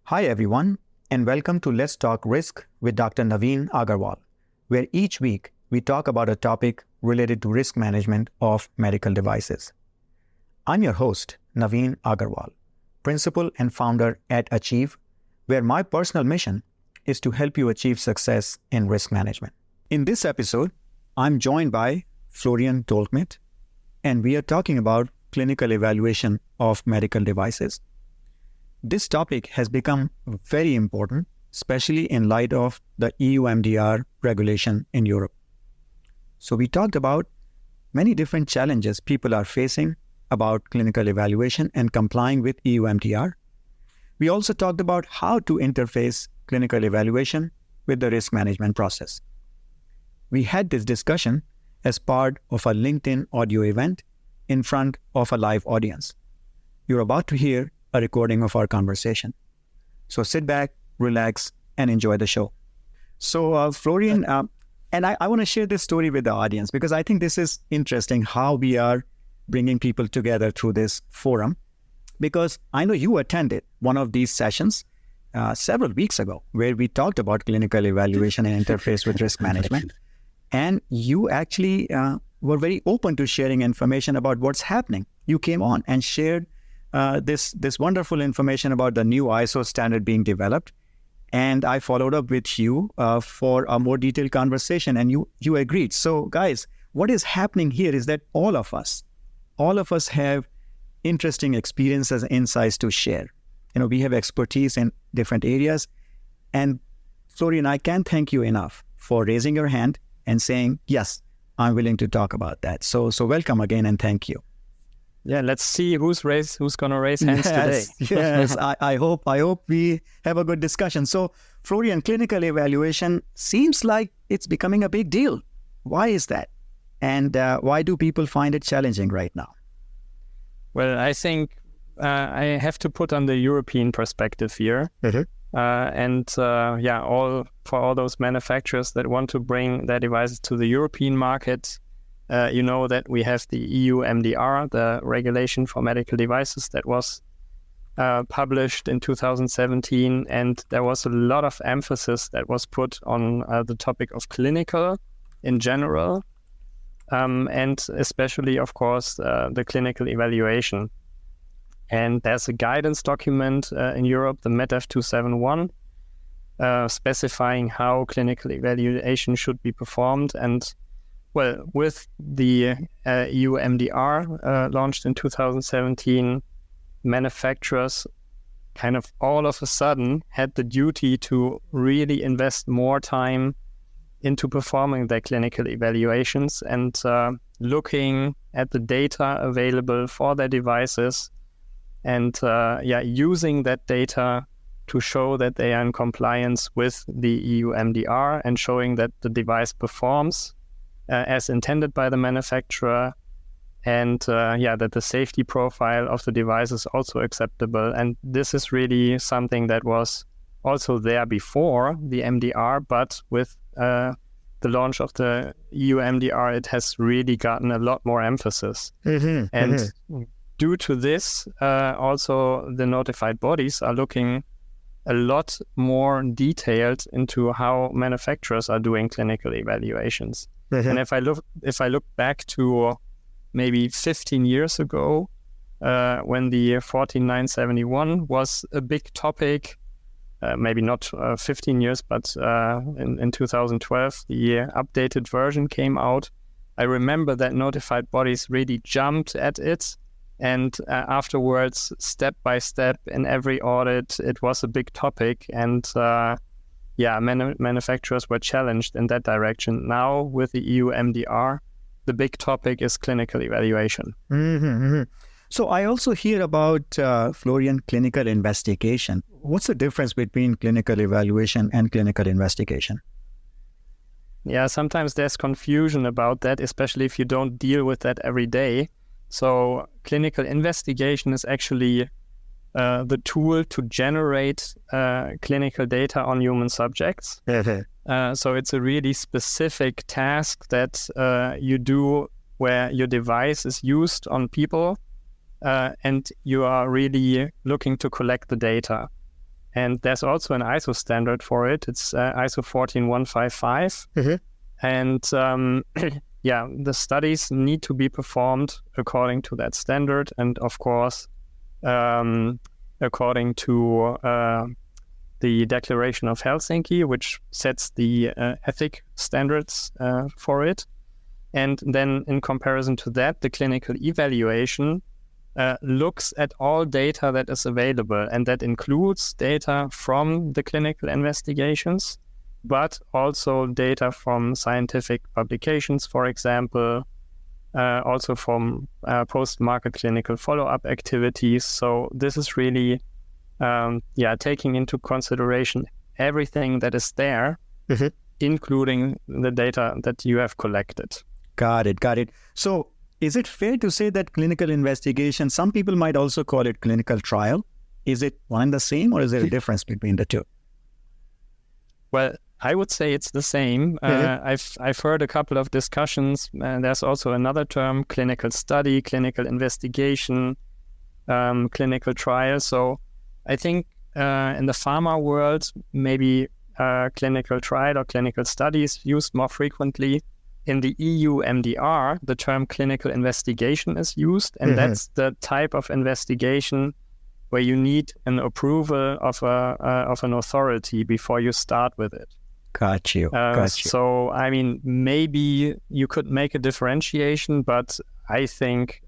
Hi everyone, and welcome to Let's Talk Risk with Dr. Naveen Agarwal, where each week we talk about a topic related to risk management of medical devices. I'm your host, Naveen Agarwal, principal and founder at Achieve, where my personal mission is to help you achieve success in risk management. In this episode, I'm joined by Florian Tolkmitt, and we are talking about clinical evaluation of medical devices. This topic has become very important, especially in light of the EU-MDR regulation in Europe. So we talked about many different challenges people are facing about clinical evaluation and complying with EU-MDR. We also talked about how to interface clinical evaluation with the risk management process. We had this discussion as part of a LinkedIn audio event in front of a live audience. You're about to hear a recording of our conversation. So sit back, relax, and enjoy the show. So Florian, and I want to share this story with the audience because I think this is interesting how we are bringing people together through this forum. Because I know you attended one of these sessions several weeks ago where we talked about clinical evaluation and interface with risk management. And you actually were very open to sharing information about what's happening. You came on and shared this wonderful information about the new ISO standard being developed. And I followed up with you for a more detailed conversation, and you agreed. So guys, what is happening here is that all of us have interesting experiences and insights to share. We have expertise in different areas. And Florian, I can't thank you enough for raising your hand and saying, yes, I'm willing to talk about that. So welcome again and thank you. Yeah, let's see who's going to raise hands today. Yes, I hope we have a good discussion. So, Florian, clinical evaluation seems like it's becoming a big deal. Why is that? And why do people find it challenging right now? Well, I think I have to put on the European perspective here. Mm-hmm. For all those manufacturers that want to bring their devices to the European market, you know that we have the EU-MDR, the regulation for medical devices that was published in 2017, and there was a lot of emphasis that was put on the topic of clinical in general, and especially, of course, the clinical evaluation. And there's a guidance document in Europe, the MEDEF 271, specifying how clinical evaluation should be performed. And well, with the EU-MDR launched in 2017, manufacturers kind of all of a sudden had the duty to really invest more time into performing their clinical evaluations and looking at the data available for their devices and using that data to show that they are in compliance with the EU-MDR and showing that the device performs as intended by the manufacturer, and that the safety profile of the device is also acceptable. And this is really something that was also there before the MDR, but with the launch of the EU-MDR, it has really gotten a lot more emphasis. Mm-hmm. And due to this, also the notified bodies are looking a lot more detailed into how manufacturers are doing clinical evaluations. Mm-hmm. And if I look back to maybe 15 years ago, when the 14971 was a big topic, maybe not 15 years, but in 2012, the updated version came out. I remember that notified bodies really jumped at it. And afterwards, step by step, in every audit, it was a big topic. And manufacturers were challenged in that direction. Now, with the EU-MDR, the big topic is clinical evaluation. Mm-hmm, mm-hmm. So I also hear about, Florian, clinical investigation. What's the difference between clinical evaluation and clinical investigation? Yeah, sometimes there's confusion about that, especially if you don't deal with that every day. So clinical investigation is actually the tool to generate clinical data on human subjects. So it's a really specific task that you do where your device is used on people and you are really looking to collect the data. And there's also an ISO standard for it. It's ISO 14155. And the studies need to be performed according to that standard. And of course, according to the Declaration of Helsinki, which sets the ethic standards for it. And then in comparison to that, the clinical evaluation looks at all data that is available, and that includes data from the clinical investigations, but also data from scientific publications, for example, also from post-market clinical follow-up activities. So this is really taking into consideration everything that is there, including the data that you have collected. Got it. So is it fair to say that clinical investigation, some people might also call it clinical trial? Is it one and the same, or is there a difference between the two? Well, I would say it's the same. I've heard a couple of discussions. There's also another term, clinical study, clinical investigation, clinical trial. So I think in the pharma world, maybe clinical trial or clinical study is used more frequently. In the EU-MDR, the term clinical investigation is used, and that's the type of investigation where you need an approval of an authority before you start with it. Got you. So, I mean, maybe you could make a differentiation, but I think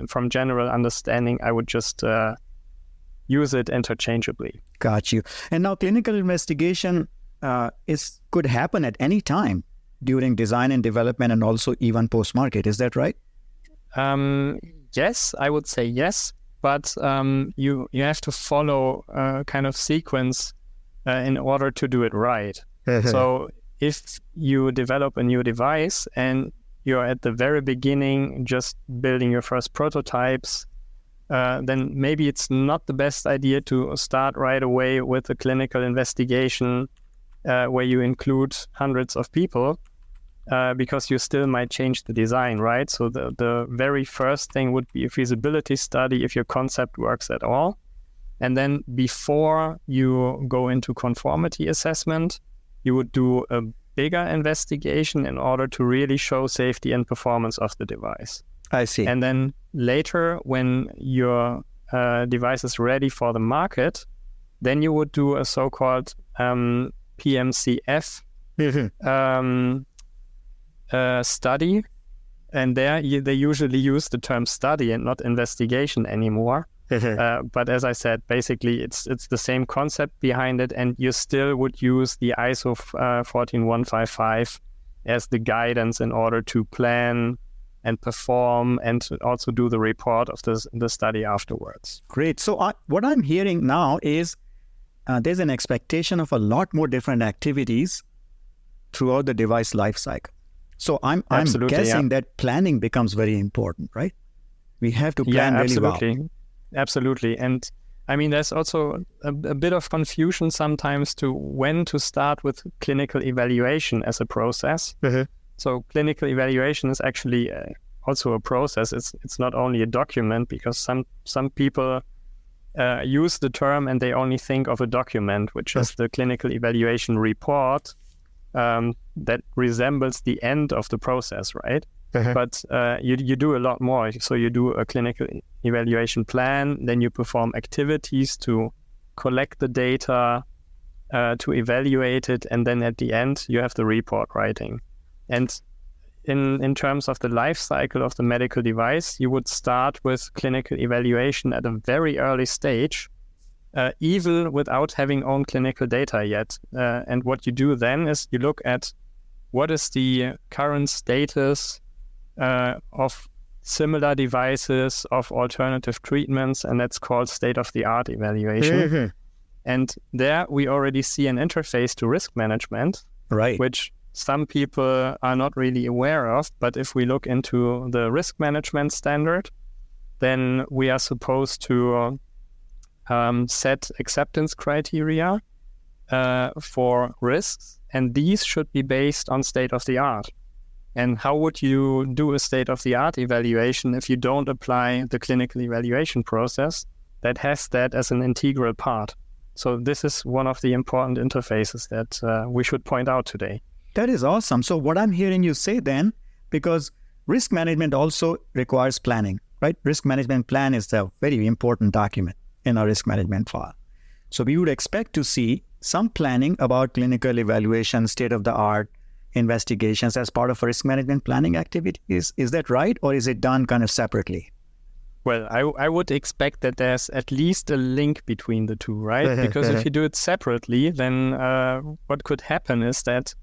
from general understanding, I would just use it interchangeably. Got you. And now clinical investigation could happen at any time during design and development, and also even post-market. Is that right? Yes, I would say yes, but you have to follow a kind of sequence in order to do it right. So if you develop a new device and you're at the very beginning just building your first prototypes, then maybe it's not the best idea to start right away with a clinical investigation where you include hundreds of people, because you still might change the design, right? So the very first thing would be a feasibility study if your concept works at all. And then before you go into conformity assessment, you would do a bigger investigation in order to really show safety and performance of the device. I see. And then later, when your device is ready for the market, then you would do a so-called PMCF study. And there they usually use the term study and not investigation anymore. But as I said, basically it's the same concept behind it, and you still would use the ISO 14155 as the guidance in order to plan and perform and also do the report of the study afterwards. Great. So what I'm hearing now is there's an expectation of a lot more different activities throughout the device lifecycle. So I'm guessing that planning becomes very important, right? We have to plan really well. Absolutely. And I mean, there's also a bit of confusion sometimes to when to start with clinical evaluation as a process. So clinical evaluation is actually also a process. It's not only a document, because some people use the term and they only think of a document, which is the clinical evaluation report that resembles the end of the process, right? But you do a lot more. So you do a clinical evaluation plan, then you perform activities to collect the data, to evaluate it, and then at the end you have the report writing. And in terms of the life cycle of the medical device, you would start with clinical evaluation at a very early stage, even without having own clinical data yet. And what you do then is you look at what is the current status of similar devices, of alternative treatments, and that's called state-of-the-art evaluation. And there we already see an interface to risk management, right, which some people are not really aware of. But if we look into the risk management standard, then we are supposed to set acceptance criteria for risks, and these should be based on state-of-the-art. And how would you do a state-of-the-art evaluation if you don't apply the clinical evaluation process that has that as an integral part? So this is one of the important interfaces that we should point out today. That is awesome. So what I'm hearing you say then, because risk management also requires planning, right? Risk management plan is a very important document in our risk management file. So we would expect to see some planning about clinical evaluation, state-of-the-art investigations as part of a risk management planning activity. Is that right? Or is it done kind of separately? Well, I would expect that there's at least a link between the two, right? Because if you do it separately, then what could happen is that,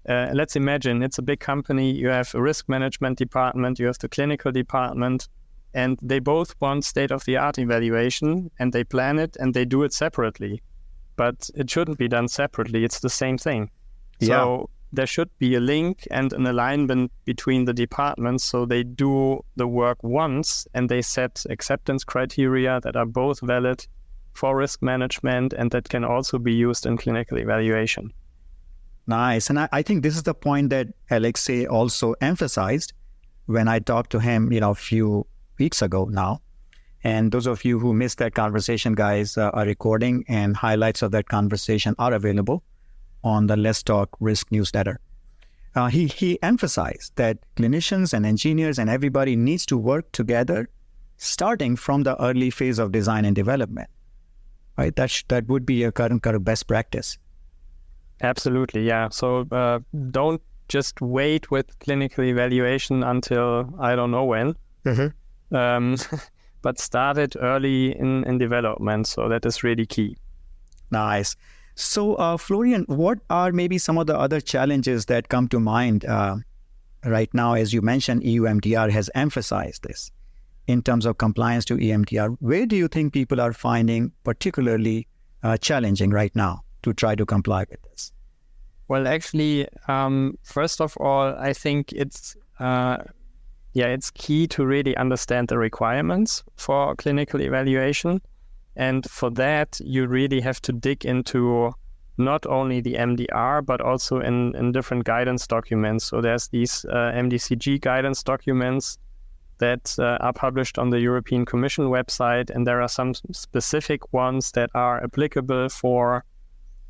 let's imagine it's a big company, you have a risk management department, you have the clinical department, and they both want state-of-the-art evaluation, and they plan it and they do it separately. But it shouldn't be done separately, it's the same thing. So there should be a link and an alignment between the departments, so they do the work once and they set acceptance criteria that are both valid for risk management and that can also be used in clinical evaluation. Nice. And I think this is the point that Alexei also emphasized when I talked to him, a few weeks ago now. And those of you who missed that conversation, guys, a recording and highlights of that conversation are available on the Let's Talk Risk newsletter. He emphasized that clinicians and engineers and everybody needs to work together starting from the early phase of design and development, right? That would be a current best practice. Absolutely, yeah. So don't just wait with clinical evaluation until I don't know when, but start it early in development. So that is really key. Nice. So, Florian, what are maybe some of the other challenges that come to mind right now? As you mentioned, EU-MDR has emphasized this in terms of compliance to EU-MDR. Where do you think people are finding particularly challenging right now to try to comply with this? Well, actually, first of all, I think it's key to really understand the requirements for clinical evaluation. And for that, you really have to dig into not only the MDR, but also in different guidance documents. So there's these MDCG guidance documents that are published on the European Commission website. And there are some specific ones that are applicable for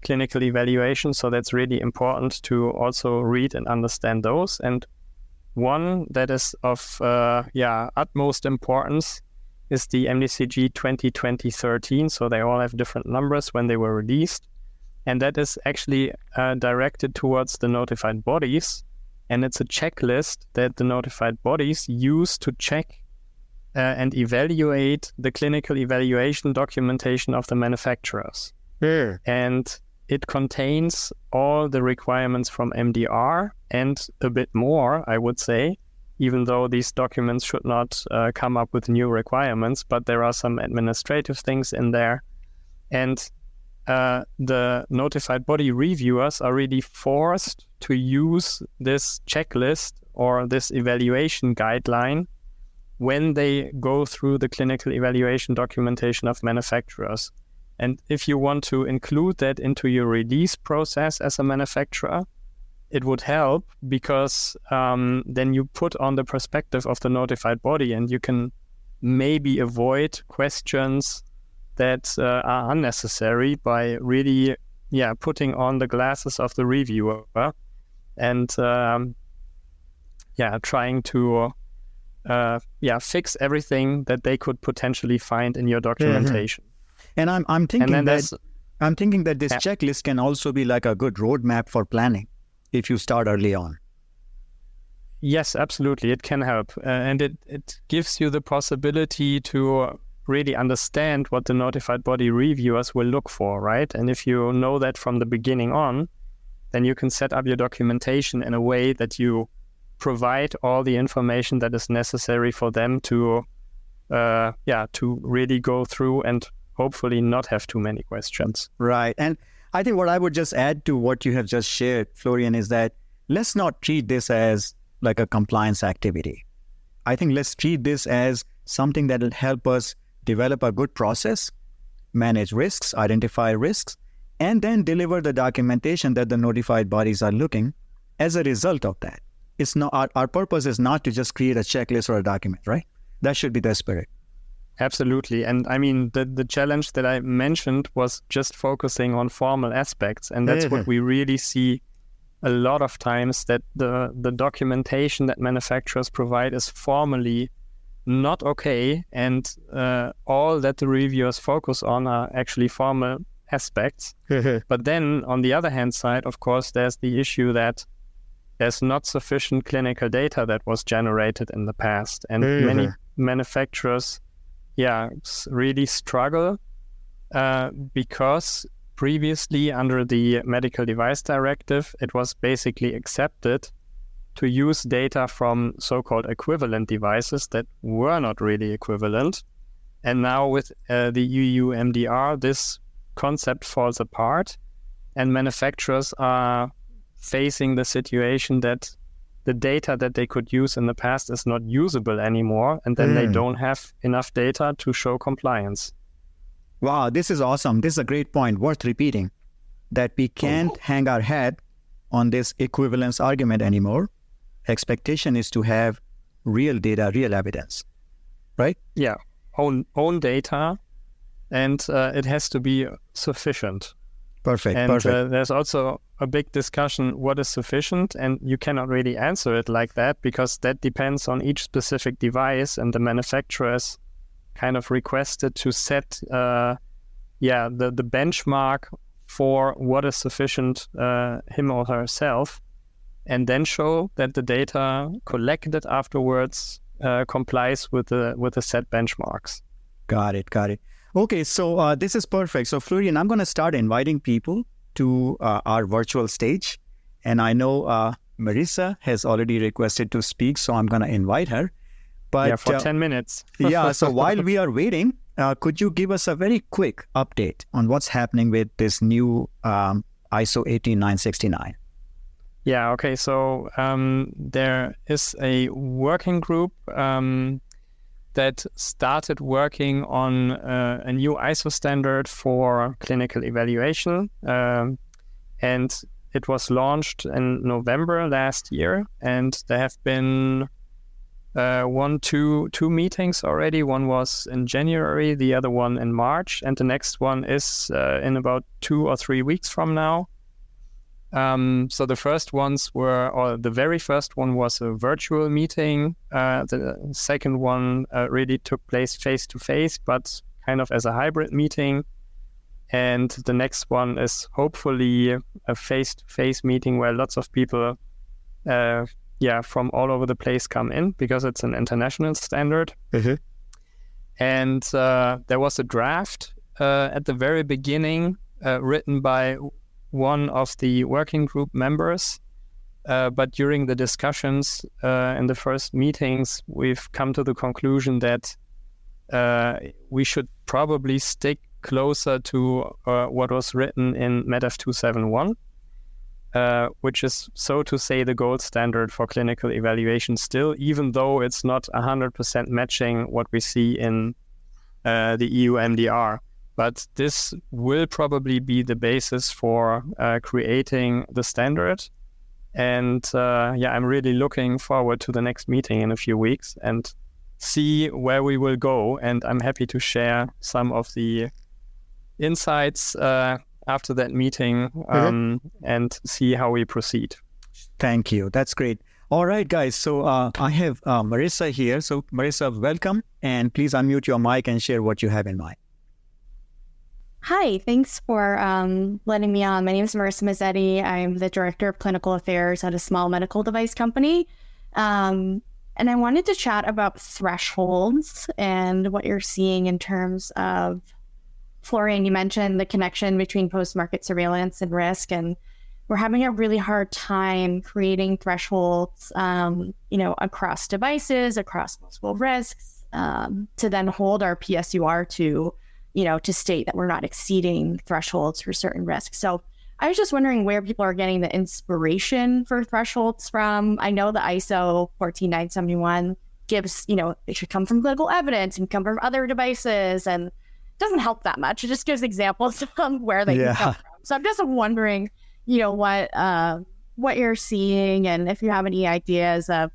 clinical evaluation. So that's really important to also read and understand those. And one that is of utmost importance is the MDCG 2020-13. So they all have different numbers when they were released. And that is actually directed towards the notified bodies. And it's a checklist that the notified bodies use to check and evaluate the clinical evaluation documentation of the manufacturers. And it contains all the requirements from MDR and a bit more, I would say, even though these documents should not come up with new requirements, but there are some administrative things in there. And the notified body reviewers are really forced to use this checklist or this evaluation guideline when they go through the clinical evaluation documentation of manufacturers. And if you want to include that into your release process as a manufacturer, it would help because then you put on the perspective of the notified body and you can maybe avoid questions that are unnecessary by really putting on the glasses of the reviewer and trying to fix everything that they could potentially find in your documentation. And I'm thinking that this checklist can also be like a good roadmap for planning if you start early on. Yes, absolutely. It can help. And it gives you the possibility to really understand what the notified body reviewers will look for, right? And if you know that from the beginning on, then you can set up your documentation in a way that you provide all the information that is necessary for them to really go through and hopefully not have too many questions. Right. And I think what I would just add to what you have just shared, Florian, is that let's not treat this as like a compliance activity. I think let's treat this as something that will help us develop a good process, manage risks, identify risks, and then deliver the documentation that the notified bodies are looking as a result of that. It's not our purpose is not to just create a checklist or a document, right? That should be the spirit. Absolutely. And I mean, the challenge that I mentioned was just focusing on formal aspects. And that's what we really see a lot of times, that the documentation that manufacturers provide is formally not okay. And all that the reviewers focus on are actually formal aspects. But then on the other hand side, of course, there's the issue that there's not sufficient clinical data that was generated in the past. And many manufacturers really struggle because previously under the Medical Device Directive, it was basically accepted to use data from so-called equivalent devices that were not really equivalent. And now with the EU-MDR, this concept falls apart, and manufacturers are facing the situation that the data that they could use in the past is not usable anymore, and then they don't have enough data to show compliance. Wow, this is awesome. This is a great point, worth repeating, that we can't hang our head on this equivalence argument anymore. Expectation is to have real data, real evidence, right? Yeah, own data, and it has to be sufficient. Perfect. There's also a big discussion, what is sufficient? And you cannot really answer it like that, because that depends on each specific device, and the manufacturers kind of requested to set the benchmark for what is sufficient, him or herself, and then show that the data collected afterwards complies with the set benchmarks. Got it. Okay, so this is perfect. So Florian, I'm going to start inviting people to our virtual stage. And I know Marissa has already requested to speak, so I'm going to invite her. But for 10 minutes. So while we are waiting, could you give us a very quick update on what's happening with this new ISO 18969? Yeah, okay. So there is a working group that started working on a new ISO standard for clinical evaluation. And it was launched in November last year. And there have been two meetings already. One was in January, the other one in March. And the next one is in about 2 or 3 weeks from now. So the very first one was a virtual meeting. The second one really took place face-to-face, but kind of as a hybrid meeting. And the next one is hopefully a face-to-face meeting where lots of people from all over the place come in, because it's an international standard. And there was a draft at the very beginning written by one of the working group members, but during the discussions in the first meetings, we've come to the conclusion that we should probably stick closer to what was written in MEDEF 271, which is, so to say, the gold standard for clinical evaluation still, even though it's not 100% matching what we see in the EU-MDR. But this will probably be the basis for creating the standard. And I'm really looking forward to the next meeting in a few weeks and see where we will go. And I'm happy to share some of the insights after that meeting and see how we proceed. Thank you. That's great. All right, guys. So I have Marissa here. So Marissa, welcome. And please unmute your mic and share what you have in mind. Hi, thanks for letting me on. My name is Marissa Mazzetti. I'm the Director of Clinical Affairs at a small medical device company. And I wanted to chat about thresholds and what you're seeing in terms of, Florian, you mentioned the connection between post-market surveillance and risk, and we're having a really hard time creating thresholds, across devices, across multiple risks, to then hold our PSUR to state that we're not exceeding thresholds for certain risks. So I was just wondering where people are getting the inspiration for thresholds from. I know the ISO 14971 gives, it should come from clinical evidence and come from other devices, and it doesn't help that much. It just gives examples of where they can come from. So I'm just wondering, what you're seeing, and if you have any ideas of,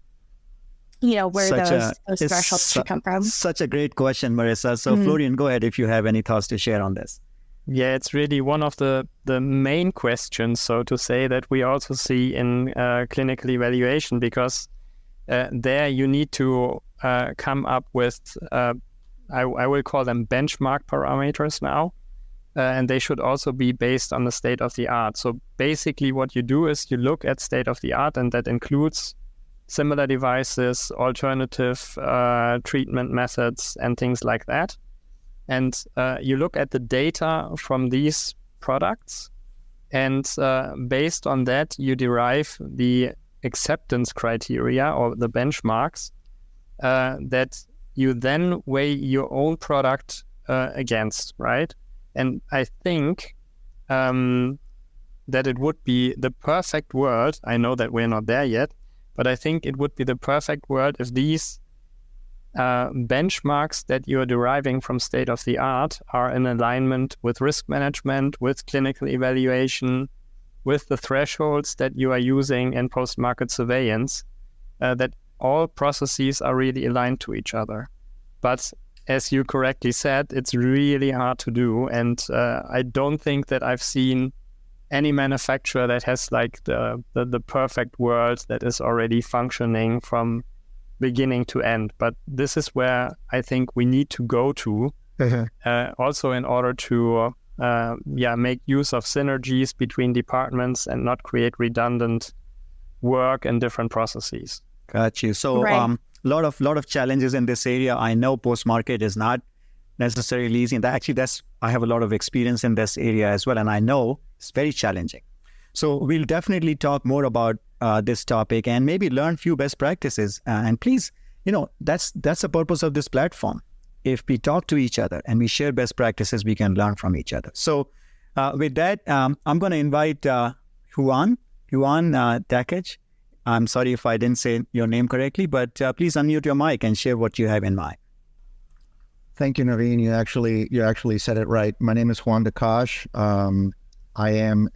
where those thresholds should come from? Such a great question, Marissa. So Florian, go ahead if you have any thoughts to share on this. Yeah, it's really one of the main questions, so to say, that we also see in clinical evaluation, because there you need to come up with, I will call them benchmark parameters now, and they should also be based on the state of the art. So basically what you do is you look at state of the art, and that includes similar devices, alternative treatment methods, and things like that. And you look at the data from these products, and based on that, you derive the acceptance criteria or the benchmarks that you then weigh your own product against, right? And I think that it would be the perfect world. I know that we're not there yet, but I think it would be the perfect world if these benchmarks that you are deriving from state of the art are in alignment with risk management, with clinical evaluation, with the thresholds that you are using in post-market surveillance, that all processes are really aligned to each other. But as you correctly said, it's really hard to do. And I don't think that I've seen any manufacturer that has like the perfect world that is already functioning from beginning to end. But this is where I think we need to go to, also in order to make use of synergies between departments and not create redundant work and different processes. Got you. So lot of challenges in this area. I know post-market is not necessarily easy. And I have a lot of experience in this area as well. And I know it's very challenging. So we'll definitely talk more about this topic and maybe learn few best practices. And please, that's the purpose of this platform. If we talk to each other and we share best practices, we can learn from each other. So with that, I'm going to invite Juan Dakich. I'm sorry if I didn't say your name correctly, but please unmute your mic and share what you have in mind. Thank you, Naveen. You actually said it right. My name is Juan Dakich. I am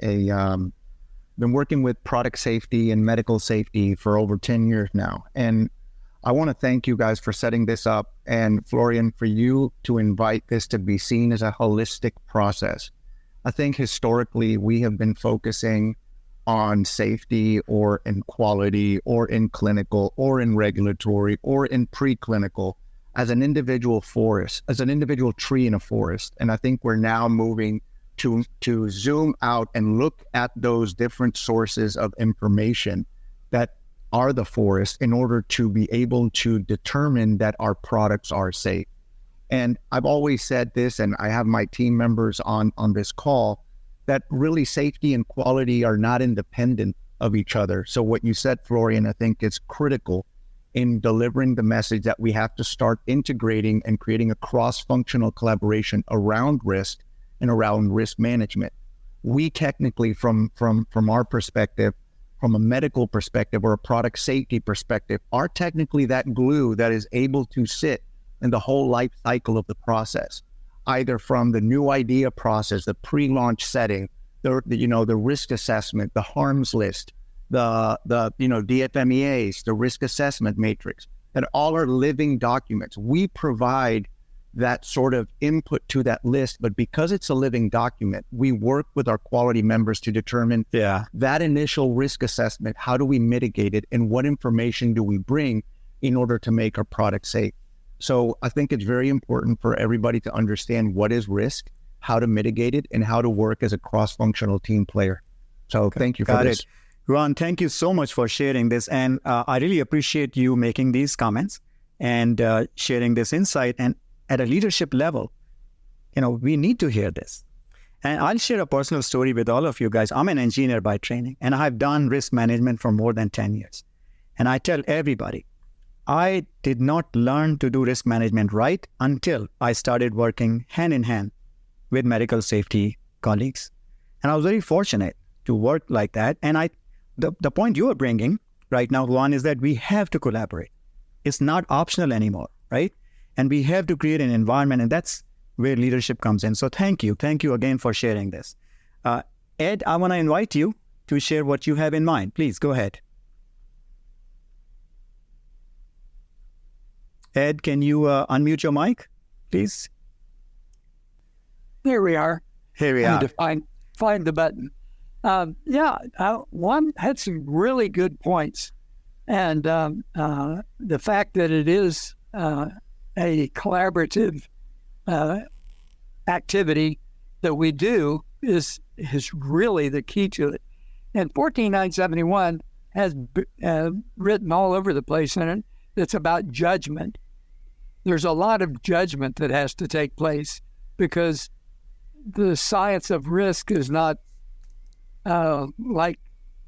been working with product safety and medical safety for over 10 years now. And I want to thank you guys for setting this up, and Florian, for you to invite this to be seen as a holistic process. I think historically we have been focusing on safety or in quality or in clinical or in regulatory or in preclinical as an individual forest, as an individual tree in a forest. And I think we're now moving to zoom out and look at those different sources of information that are the forest in order to be able to determine that our products are safe. And I've always said this, and I have my team members on this call, that really safety and quality are not independent of each other. So what you said, Florian, I think is critical in delivering the message that we have to start integrating and creating a cross-functional collaboration around risk and around risk management. We technically, from our perspective, from a medical perspective or a product safety perspective, are technically that glue that is able to sit in the whole life cycle of the process, either from the new idea process, the pre-launch setting, the risk assessment, the harms list, the DFMEAs, the risk assessment matrix, that all are living documents. We provide that sort of input to that list, but because it's a living document, we work with our quality members to determine that initial risk assessment. How do we mitigate it, and what information do we bring in order to make our product safe? So I think it's very important for everybody to understand what is risk, how to mitigate it, and how to work as a cross-functional team player. So thank you for this. Ron, thank you so much for sharing this. And I really appreciate you making these comments and sharing this insight. And at a leadership level, we need to hear this. And I'll share a personal story with all of you guys. I'm an engineer by training, and I've done risk management for more than 10 years. And I tell everybody, I did not learn to do risk management right until I started working hand in hand with medical safety colleagues. And I was very fortunate to work like that. And the point you are bringing right now, Juan, is that we have to collaborate. It's not optional anymore, right? And we have to create an environment, and that's where leadership comes in. So thank you. Thank you again for sharing this. Ed, I want to invite you to share what you have in mind. Please go ahead. Ed, can you unmute your mic, please? There we are. Here we I are. need to find the button. Juan had some really good points. And the fact that it is a collaborative activity that we do is really the key to it. And 14971 has written all over the place in it. It's about judgment. There's a lot of judgment that has to take place because the science of risk is not like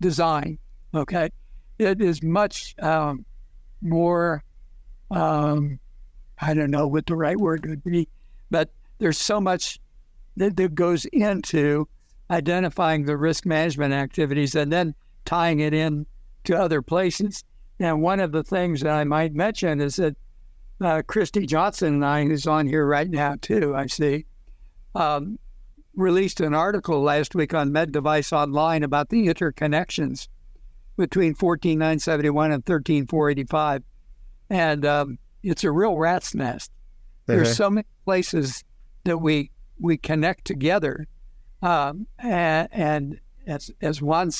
design, okay? It is much more, I don't know what the right word would be, but there's so much that goes into identifying the risk management activities and then tying it in to other places. And one of the things that I might mention is that Christy Johnson and I, who's on here right now too, I see, released an article last week on Med Device Online about the interconnections between 14971 and 13485. And it's a real rat's nest. There's so many places that we connect together. And as Juan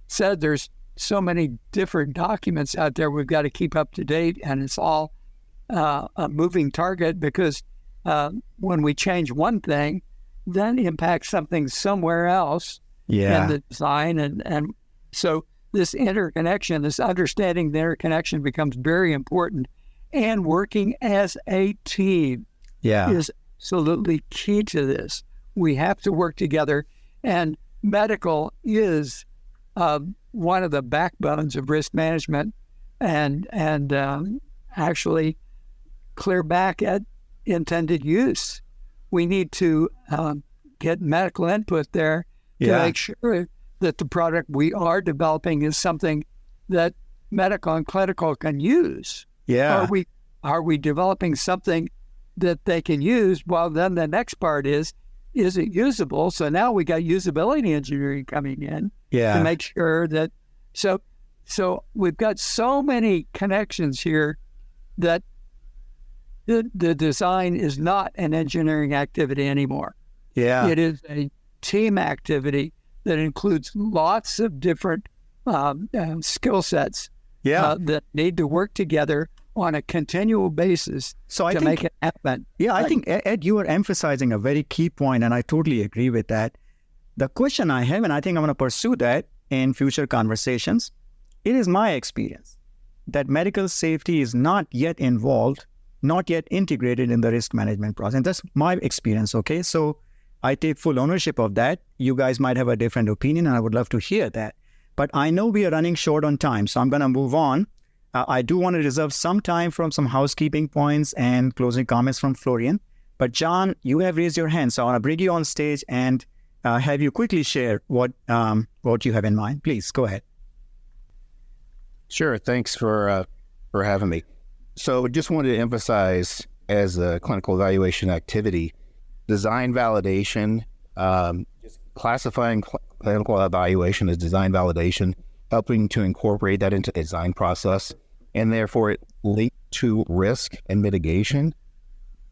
said, there's so many different documents out there we've got to keep up to date, and it's all a moving target because when we change one thing, then impacts something somewhere else in the design. And so this interconnection, this understanding the interconnection becomes very important, and working as a team is absolutely key to this. We have to work together, and medical is one of the backbones of risk management, and actually clear back at intended use. We need to get medical input there to make sure that the product we are developing is something that medical and clinical can use. Are we developing something that they can use? Well, then the next part is it usable? So now we got usability engineering coming in to make sure that, so we've got so many connections here that the design is not an engineering activity anymore. It is a team activity that includes lots of different skill sets that need to work together on a continual basis to make it happen. I think, Ed, you are emphasizing a very key point, and I totally agree with that. The question I have, and I think I'm going to pursue that in future conversations, it is my experience that medical safety is not yet involved, not yet integrated in the risk management process. And that's my experience, okay? So I take full ownership of that. You guys might have a different opinion, and I would love to hear that. But I know we are running short on time, so I'm going to move on. I do want to reserve some time from some housekeeping points and closing comments from Florian. But John, you have raised your hand, so I want to bring you on stage and have you quickly share what you have in mind. Please, go ahead. Sure. Thanks for having me. So just wanted to emphasize, as a clinical evaluation activity, design validation, just classifying clinical evaluation as design validation, helping to incorporate that into the design process, and therefore it linked to risk and mitigation.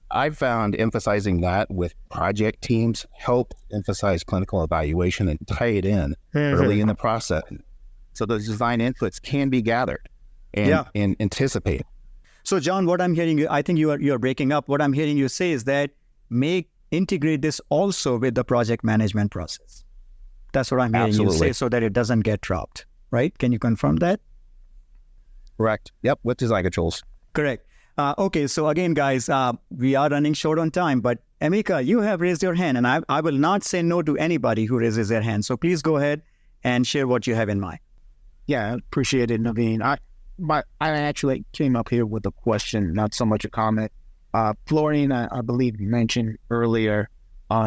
I've found emphasizing that with project teams help emphasize clinical evaluation and tie it in early in the process, so those design inputs can be gathered and anticipated. So, John, what I'm hearing, I think you're breaking up. What I'm hearing you say is that integrate this also with the project management process. That's what I'm hearing you say, so that it doesn't get dropped, right? Can you confirm that? Correct. Yep, with design controls. Correct. Okay, so again, guys, we are running short on time, but Emika, you have raised your hand, and I will not say no to anybody who raises their hand. So please go ahead and share what you have in mind. Yeah, appreciate it, Naveen. I actually came up here with a question, not so much a comment. Florian, I believe you mentioned earlier,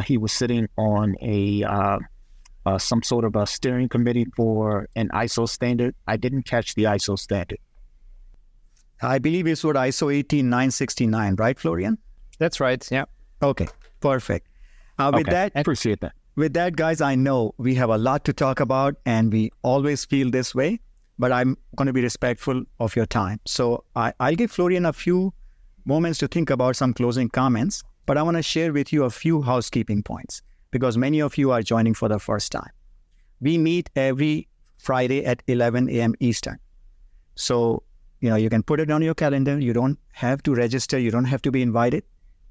he was sitting on some sort of a steering committee for an ISO standard. I didn't catch the ISO standard. I believe it's what ISO 18969, right, Florian? That's right. Yeah. Okay, perfect. With that, I appreciate that. With that, guys, I know we have a lot to talk about, and we always feel this way, but I'm going to be respectful of your time. So I'll give Florian a few moments to think about some closing comments, but I want to share with you a few housekeeping points because many of you are joining for the first time. We meet every Friday at 11 a.m. Eastern. So, you can put it on your calendar. You don't have to register. You don't have to be invited.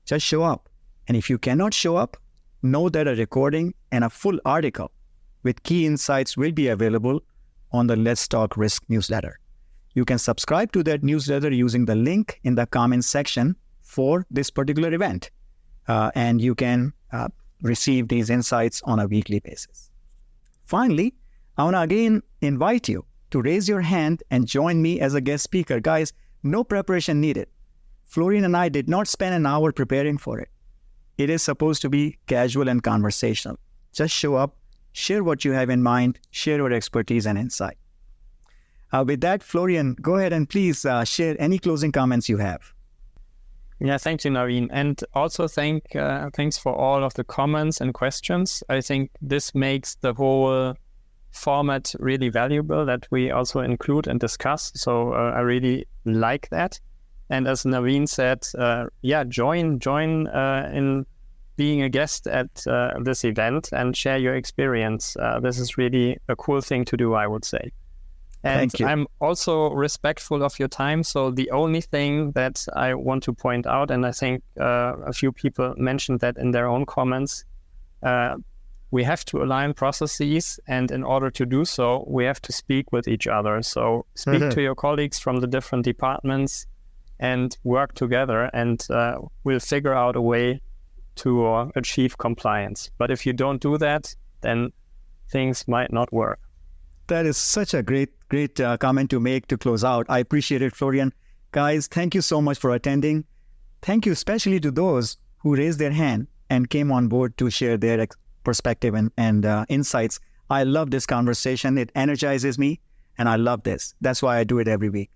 Just show up. And if you cannot show up, know that a recording and a full article with key insights will be available on the Let's Talk Risk newsletter. You can subscribe to that newsletter using the link in the comments section for this particular event. And you can receive these insights on a weekly basis. Finally, I want to again invite you to raise your hand and join me as a guest speaker. Guys, no preparation needed. Florian and I did not spend an hour preparing for it. It is supposed to be casual and conversational. Just show up, share what you have in mind, share your expertise and insight. With that, Florian, go ahead and please share any closing comments you have. Yeah, thank you, Naveen. And also thanks for all of the comments and questions. I think this makes the whole format really valuable that we also include and discuss. So I really like that. And as Naveen said, join in being a guest at this event and share your experience. This is really a cool thing to do, I would say. And I'm also respectful of your time. So the only thing that I want to point out, and I think a few people mentioned that in their own comments, we have to align processes. And in order to do so, we have to speak with each other. So speak to your colleagues from the different departments and work together. And we'll figure out a way to achieve compliance. But if you don't do that, then things might not work. That is such a great comment to make to close out. I appreciate it, Florian. Guys, thank you so much for attending. Thank you especially to those who raised their hand and came on board to share their perspective and insights. I love this conversation. It energizes me, and I love this. That's why I do it every week.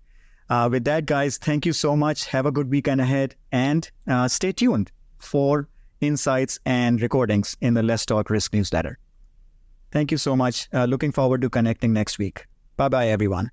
With that, guys, thank you so much. Have a good weekend ahead, and stay tuned for insights and recordings in the Let's Talk Risk newsletter. Thank you so much. Looking forward to connecting next week. Bye-bye, everyone.